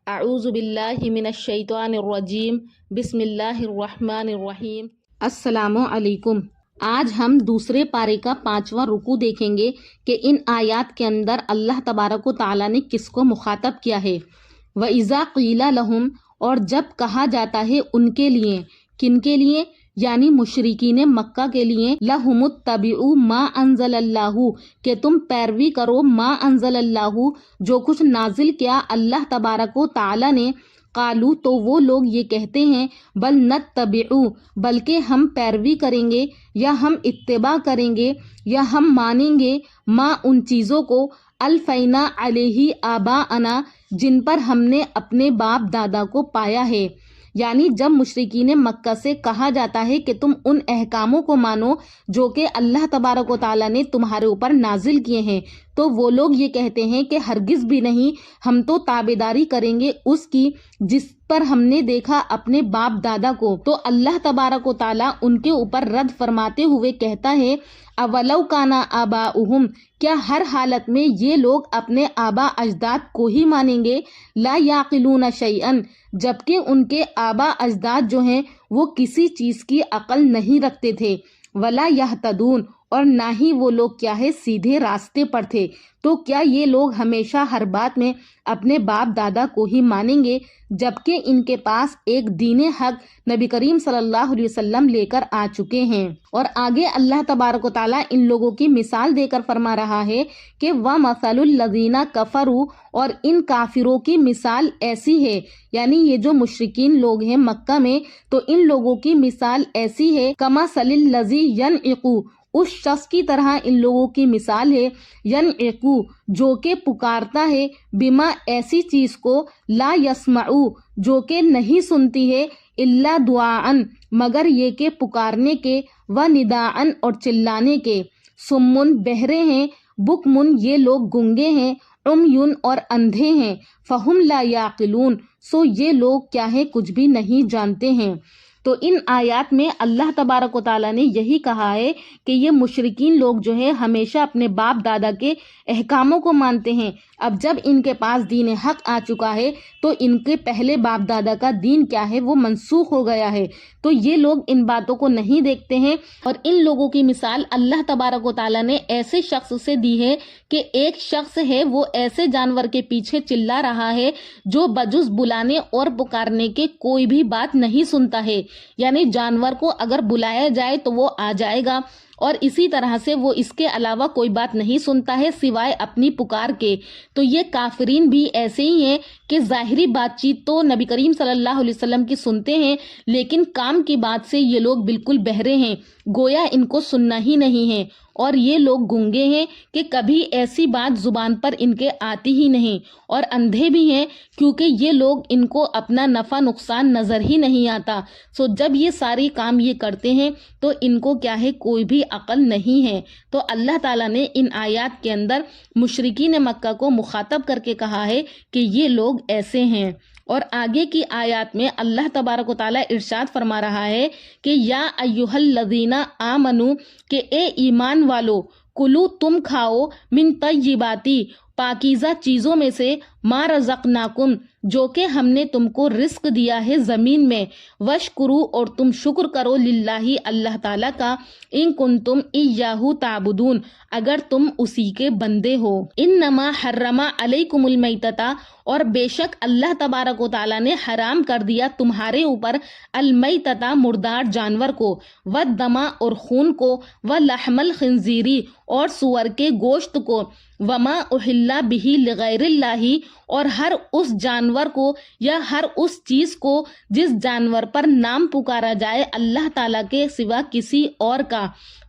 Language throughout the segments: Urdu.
اعوذ باللہ من الشیطان الرجیم بسم اللہ الرحمن الرحیم۔ السلام علیکم۔ آج ہم دوسرے پارے کا 5واں رکوع دیکھیں گے کہ ان آیات کے اندر اللہ تبارک و تعالیٰ نے کس کو مخاطب کیا ہے۔ وَإِذَا قِيلَ لَهُمْ، اور جب کہا جاتا ہے ان کے لیے، کن کے لیے؟ یعنی مشرکین مکہ کے لیے، لَهُمُ اتَّبِعُوا مَا أَنزَلَ اللَّهُ، کہ تم پیروی کرو ما انزل اللہ، جو کچھ نازل کیا اللہ تبارک و تعالیٰ نے۔ قالو، تو وہ لوگ یہ کہتے ہیں، بل نتبعو، بلکہ ہم پیروی کریں گے یا ہم اتباع کریں گے یا ہم مانیں گے، ما ان چیزوں کو، الفینا علیہ آباءنا، جن پر ہم نے اپنے باپ دادا کو پایا ہے۔ یعنی جب مشرکین مکہ سے کہا جاتا ہے کہ تم ان احکاموں کو مانو جو کہ اللہ تبارک و تعالیٰ نے تمہارے اوپر نازل کیے ہیں، تو وہ لوگ یہ کہتے ہیں کہ ہرگز بھی نہیں، ہم تو تابعداری کریں گے اس کی جس پر ہم نے دیکھا اپنے باپ دادا کو۔ تو اللہ تبارک و تعالیٰ ان کے اوپر رد فرماتے ہوئے کہتا ہے، اولو کانا آباؤہم، کیا ہر حالت میں یہ لوگ اپنے آبا اجداد کو ہی مانیں گے؟ لا یعقلون شیئا، جبکہ ان کے آبا اجداد جو ہیں وہ کسی چیز کی عقل نہیں رکھتے تھے، ولا یہتدون، اور نہ ہی وہ لوگ کیا ہے سیدھے راستے پر تھے۔ تو کیا یہ لوگ ہمیشہ ہر بات میں اپنے باپ دادا کو ہی مانیں گے، جبکہ ان کے پاس ایک دین حق نبی کریم صلی اللہ علیہ وسلم لے کر آ چکے ہیں؟ اور آگے اللہ تبارک و تعالیٰ ان لوگوں کی مثال دے کر فرما رہا ہے کہ وَمَثَلُ الَّذِينَ كَفَرُوا، اور ان کافروں کی مثال ایسی ہے، یعنی یہ جو مشرکین لوگ ہیں مکہ میں، تو ان لوگوں کی مثال ایسی ہے، كَمَثَلِ الَّذِي يَنْعِقُ، اس شخص کی طرح ان لوگوں کی مثال ہے، ینعقو، جو کہ پکارتا ہے، بما، ایسی چیز کو، لا یسمعو، جو کہ نہیں سنتی ہے، الا دعاءن، مگر یہ کہ پکارنے کے، و نداءن، اور چلانے کے، سمن، بہرے ہیں، بکمن، یہ لوگ گنگے ہیں، عمیون، اور اندھے ہیں، فہم لا یعقلون، سو یہ لوگ کیا ہے کچھ بھی نہیں جانتے ہیں۔ تو ان آیات میں اللہ تبارک و تعالیٰ نے یہی کہا ہے کہ یہ مشرکین لوگ جو ہے ہمیشہ اپنے باپ دادا کے احکاموں کو مانتے ہیں۔ اب جب ان کے پاس دین حق آ چکا ہے تو ان کے پہلے باپ دادا کا دین کیا ہے وہ منسوخ ہو گیا ہے، تو یہ لوگ ان باتوں کو نہیں دیکھتے ہیں۔ اور ان لوگوں کی مثال اللہ تبارک و تعالیٰ نے ایسے شخص سے دی ہے کہ ایک شخص ہے وہ ایسے جانور کے پیچھے چلا رہا ہے جو بجز بلانے اور پکارنے کے کوئی بھی بات نہیں سنتا ہے، یعنی جانور کو اگر بلایا جائے تو وہ آ جائے گا، اور اسی طرح سے وہ اس کے علاوہ کوئی بات نہیں سنتا ہے سوائے اپنی پکار کے۔ تو یہ کافرین بھی ایسے ہی ہیں کہ ظاہری بات چیت تو نبی کریم صلی اللہ علیہ وسلم کی سنتے ہیں، لیکن کام کی بات سے یہ لوگ بالکل بہرے ہیں، گویا ان کو سننا ہی نہیں ہے، اور یہ لوگ گنگے ہیں کہ کبھی ایسی بات زبان پر ان کے آتی ہی نہیں، اور اندھے بھی ہیں کیونکہ یہ لوگ ان کو اپنا نفع نقصان نظر ہی نہیں آتا۔ سو جب یہ ساری کام یہ کرتے ہیں تو ان کو کیا ہے کوئی بھی عقل نہیں ہے۔ تو اللہ تعالیٰ نے ان آیات کے اندر مشرکین مکہ کو مخاطب کر کے کہا ہے کہ یہ لوگ ایسے ہیں۔ اور آگے کی آیات میں اللہ تبارک و تعالیٰ ارشاد فرما رہا ہے کہ یا ایھا الذین آمنو، کہ اے ایمان والو، کلو، تم کھاؤ، من طیباتی، پاکیزہ چیزوں میں سے، ما رزقناکم، جو کہ ہم نے تم کو رزق دیا ہے زمین میں، وشکرو، اور تم شکر کرو، للہ، اللہ تعالیٰ کا، ان کنتم ایاہ تعبدون، اگر تم اسی کے بندے ہو۔ انما حرم علیکم المیتۃ، اور بے شک اللہ تبارک و تعالیٰ نے حرام کر دیا تمہارے اوپر، المیتۃ، مردار جانور کو، والدم، اور خون کو، ولحم الخنزیر، اور سور کے گوشت کو، وما اہل بہ لغیر اللہ، اور ہر اس جانور کو یا ہر اس چیز کو جس جانور پر نام پکارا جائے اللہ تعالیٰ کے سوا کسی اور کا،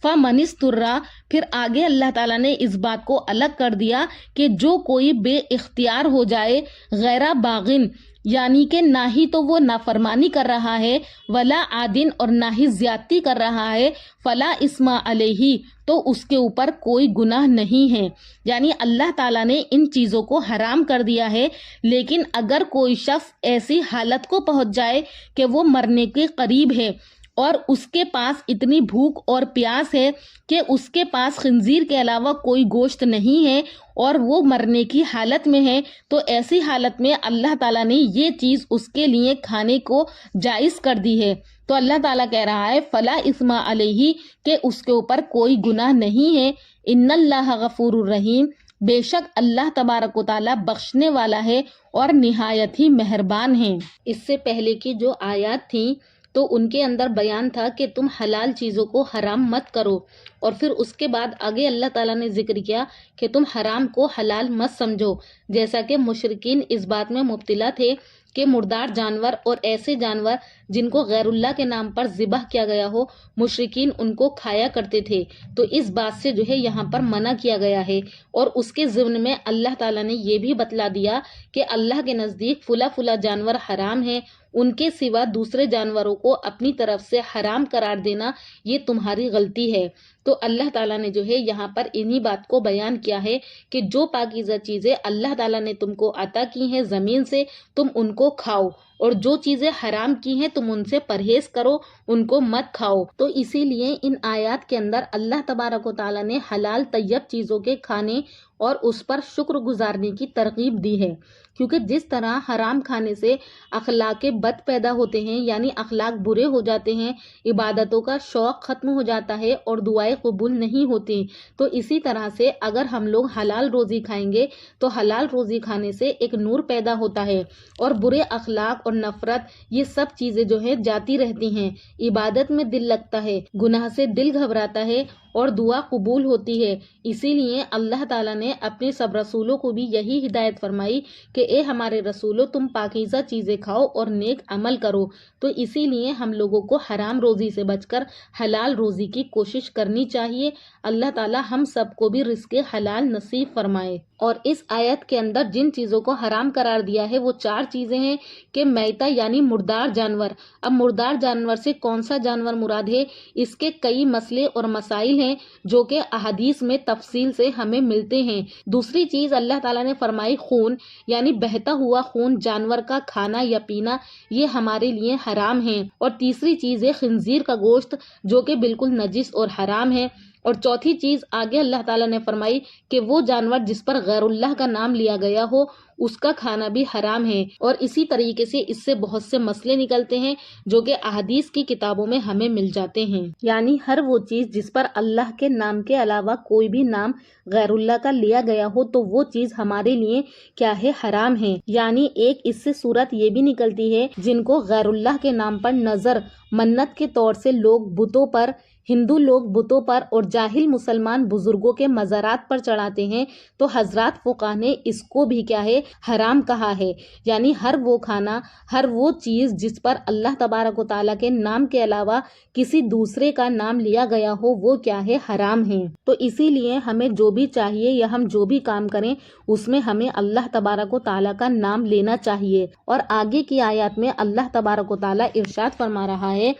فَمَنِ اسْتُرَّ، پھر آگے اللہ تعالیٰ نے اس بات کو الگ کر دیا کہ جو کوئی بے اختیار ہو جائے، غیر باغن، یعنی کہ نہ ہی تو وہ نافرمانی کر رہا ہے، ولا عادن، اور نہ ہی زیادتی کر رہا ہے، فلا اسم علیہ، تو اس کے اوپر کوئی گناہ نہیں ہے۔ یعنی اللہ تعالیٰ نے ان چیزوں کو حرام کر دیا ہے، لیکن اگر کوئی شخص ایسی حالت کو پہنچ جائے کہ وہ مرنے کے قریب ہے اور اس کے پاس اتنی بھوک اور پیاس ہے کہ اس کے پاس خنزیر کے علاوہ کوئی گوشت نہیں ہے اور وہ مرنے کی حالت میں ہے، تو ایسی حالت میں اللہ تعالیٰ نے یہ چیز اس کے لیے کھانے کو جائز کر دی ہے۔ تو اللہ تعالیٰ کہہ رہا ہے فلا اثم علیہ، کہ اس کے اوپر کوئی گناہ نہیں ہے۔ ان اللہ غفور الرحیم، بے شک اللہ تبارک و تعالیٰ بخشنے والا ہے اور نہایت ہی مہربان ہے۔ اس سے پہلے کی جو آیات تھیں تو ان کے اندر بیان تھا کہ تم حلال چیزوں کو حرام مت کرو، اور پھر اس کے بعد آگے اللہ تعالیٰ نے ذکر کیا کہ تم حرام کو حلال مت سمجھو، جیسا کہ مشرکین اس بات میں مبتلا تھے کہ مردار جانور اور ایسے جانور جن کو غیر اللہ کے نام پر ذبح کیا گیا ہو، مشرکین ان کو کھایا کرتے تھے۔ تو اس بات سے جو ہے یہاں پر منع کیا گیا ہے، اور اس کے ضمن میں اللہ تعالیٰ نے یہ بھی بتلا دیا کہ اللہ کے نزدیک فلا فلا جانور حرام ہے، ان کے سوا دوسرے جانوروں کو اپنی طرف سے حرام قرار دینا یہ تمہاری غلطی ہے۔ تو اللہ تعالیٰ نے جو ہے یہاں پر انہی بات کو بیان کیا ہے کہ جو پاکیزہ چیزیں اللہ تعالیٰ نے تم کو عطا کی ہیں زمین سے، تم ان کو کھاؤ، اور جو چیزیں حرام کی ہیں تم ان سے پرہیز کرو، ان کو مت کھاؤ۔ تو اسی لیے ان آیات کے اندر اللہ تبارک و تعالیٰ نے حلال طیب چیزوں کے کھانے اور اس پر شکر گزارنے کی ترغیب دی ہے، کیونکہ جس طرح حرام کھانے سے اخلاق بد پیدا ہوتے ہیں، یعنی اخلاق برے ہو جاتے ہیں، عبادتوں کا شوق ختم ہو جاتا ہے اور دعائیں قبول نہیں ہوتی، تو اسی طرح سے اگر ہم لوگ حلال روزی کھائیں گے تو حلال روزی کھانے سے ایک نور پیدا ہوتا ہے، اور برے اخلاق اور نفرت یہ سب چیزیں جو ہے جاتی رہتی ہیں، عبادت میں دل لگتا ہے، گناہ سے دل گھبراتا ہے اور دعا قبول ہوتی ہے۔ اسی لیے اللہ تعالیٰ نے اپنے سب رسولوں کو بھی یہی ہدایت فرمائی کہ اے ہمارے رسولوں تم پاکیزہ چیزیں کھاؤ اور نیک عمل کرو۔ تو اسی لیے ہم لوگوں کو حرام روزی سے بچ کر حلال روزی کی کوشش کرنی چاہیے۔ اللہ تعالیٰ ہم سب کو بھی رزق حلال نصیب فرمائے۔ اور اس آیت کے اندر جن چیزوں کو حرام قرار دیا ہے وہ 4 چیزیں ہیں کہ میتہ یعنی مردار جانور۔ اب مردار جانور سے کون سا جانور مراد ہے، اس کے کئی مسئلے اور مسائل ہیں جو کہ احادیث میں تفصیل سے ہمیں ملتے ہیں۔ دوسری چیز اللہ تعالیٰ نے فرمائی خون، یعنی بہتا ہوا خون جانور کا کھانا یا پینا، یہ ہمارے لیے حرام ہے۔ اور تیسری چیز ہے خنزیر کا گوشت جو کہ بالکل نجس اور حرام ہے۔ اور چوتھی چیز آگے اللہ تعالیٰ نے فرمائی کہ وہ جانور جس پر غیر اللہ کا نام لیا گیا ہو اس کا کھانا بھی حرام ہے۔ اور اسی طریقے سے اس سے بہت سے مسئلے نکلتے ہیں جو کہ احادیث کی کتابوں میں ہمیں مل جاتے ہیں، یعنی ہر وہ چیز جس پر اللہ کے نام کے علاوہ کوئی بھی نام غیر اللہ کا لیا گیا ہو تو وہ چیز ہمارے لیے کیا ہے، حرام ہے۔ یعنی ایک اس سے صورت یہ بھی نکلتی ہے جن کو غیر اللہ کے نام پر نظر منت کے طور سے لوگ بتوں پر، ہندو لوگ بتوں پر اور جاہل مسلمان بزرگوں کے مزارات پر چڑھاتے ہیں، تو حضرات فقہا نے اس کو بھی کیا ہے، حرام کہا ہے۔ یعنی ہر وہ کھانا، ہر وہ چیز جس پر اللہ تبارک و تعالیٰ کے نام کے علاوہ کسی دوسرے کا نام لیا گیا ہو وہ کیا ہے، حرام ہے۔ تو اسی لیے ہمیں جو بھی چاہیے یا ہم جو بھی کام کریں اس میں ہمیں اللہ تبارک و تعالیٰ کا نام لینا چاہیے۔ اور آگے کی آیات میں اللہ تبارک و تعالیٰ ارشاد فرما رہا ہے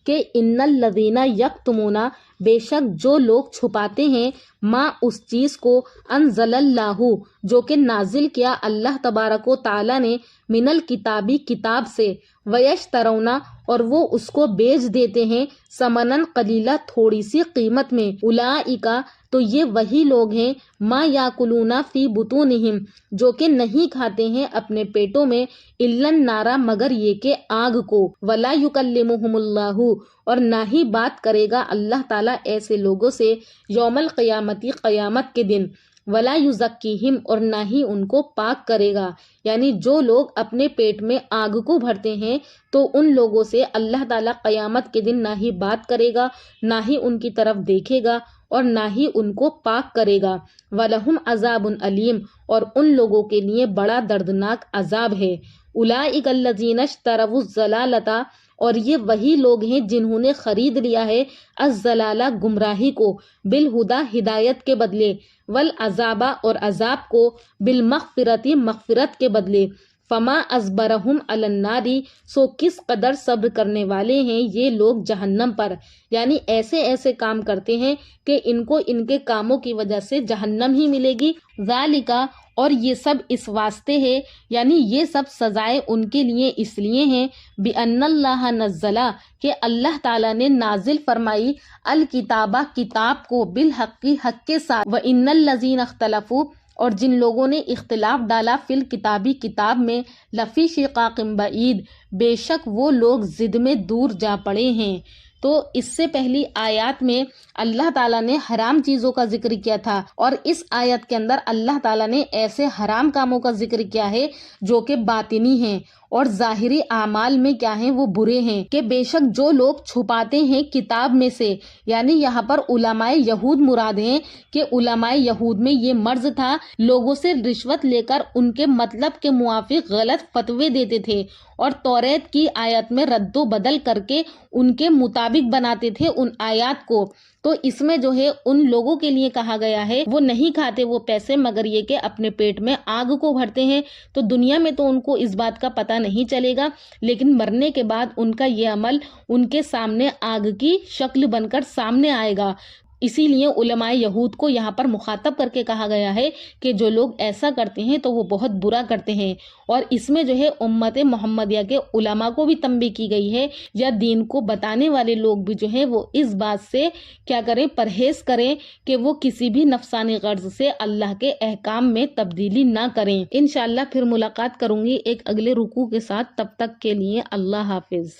کہ ان الذین یکتمون، بے شک جو لوگ چھپاتے ہیں، ما اس چیز کو انزل اللہ جو کہ نازل کیا اللہ تبارک و تعالیٰ نے، من الکتابی کتاب سے، ویشترون اور وہ اس کو بیچ دیتے ہیں، ثمنن قلیلا تھوڑی سی قیمت میں، اولئک تو یہ وہی لوگ ہیں، ما یاکلون فی بطونہم جو کہ نہیں کھاتے ہیں اپنے پیٹوں میں، الا النار مگر یہ کہ آگ کو، ولا یکلمہم اللہ اور نہ ہی بات کرے گا اللہ تعالیٰ ایسے لوگوں سے، یوم القیامتی قیامت کے دن، ولا یزکیہم اور نہ ہی ان کو پاک کرے گا۔ یعنی جو لوگ اپنے پیٹ میں آگ کو بھرتے ہیں تو ان لوگوں سے اللہ تعالیٰ قیامت کے دن نہ ہی بات کرے گا، نہ ہی ان کی طرف دیکھے گا اور نہ ہی ان کو پاک کرے گا۔ وَلَهُمْ عَذَابٌ علیم اور ان لوگوں کے لیے بڑا دردناک عذاب ہے۔ اولئک الذین اشتروا الضلالۃ اور یہ وہی لوگ ہیں جنہوں نے خرید لیا ہے الضلالہ گمراہی کو، بالہدی ہدایت کے بدلے، والعذاب اور عذاب کو، بالمغفرتی مغفرت کے بدلے۔ فما اصبرہم علی النار، سو کس قدر صبر کرنے والے ہیں یہ لوگ جہنم پر، یعنی ایسے ایسے کام کرتے ہیں کہ ان کو ان کے کاموں کی وجہ سے جہنم ہی ملے گی۔ ذالک، اور یہ سب اس واسطے ہے، یعنی یہ سب سزائیں ان کے لیے اس لیے ہیں، بِأَنَّ اللَّهَ نَزَّلَ، کہ اللہ تعالیٰ نے نازل فرمائی، الکتابہ کتاب کو، بالحق حق کے ساتھ، وَإِنَّ الَّذِينَ اخْتَلَفُوا، اور جن لوگوں نے اختلاف ڈالا، فی الکتابی کتاب میں، لفی شقاق بعید، بے شک وہ لوگ ضد میں دور جا پڑے ہیں۔ تو اس سے پہلی آیات میں اللہ تعالیٰ نے حرام چیزوں کا ذکر کیا تھا، اور اس آیت کے اندر اللہ تعالیٰ نے ایسے حرام کاموں کا ذکر کیا ہے جو کہ باطنی ہیں، اور ظاہری اعمال میں کیا ہیں، وہ برے ہیں، کہ بے شک جو لوگ چھپاتے ہیں کتاب میں سے، یعنی یہاں پر علماء یہود مراد ہیں، کہ علماء یہود میں یہ مرض تھا، لوگوں سے رشوت لے کر ان کے مطلب کے موافق غلط فتوے دیتے تھے، اور توریت کی آیت میں رد و بدل کر کے ان کے مطابق بناتے تھے ان آیات کو۔ تو اس میں جو ہے ان لوگوں کے لیے کہا گیا ہے وہ نہیں کھاتے وہ پیسے، مگر یہ کہ اپنے پیٹ میں آگ کو بھرتے ہیں۔ تو دنیا میں تو ان کو اس بات کا پتہ نہیں چلے گا، لیکن مرنے کے بعد ان کا یہ عمل ان کے سامنے آگ کی شکل بن کر سامنے آئے گا۔ اسی لیے علماء یہود کو یہاں پر مخاطب کر کے کہا گیا ہے کہ جو لوگ ایسا کرتے ہیں تو وہ بہت برا کرتے ہیں، اور اس میں جو ہے امت محمدیہ کے علماء کو بھی تنبیہ کی گئی ہے، یا دین کو بتانے والے لوگ بھی جو ہے وہ اس بات سے کیا کریں، پرہیز کریں کہ وہ کسی بھی نفسانی غرض سے اللہ کے احکام میں تبدیلی نہ کریں۔ انشاءاللہ پھر ملاقات کروں گی ایک اگلے رکوع کے ساتھ، تب تک کے لیے اللہ حافظ۔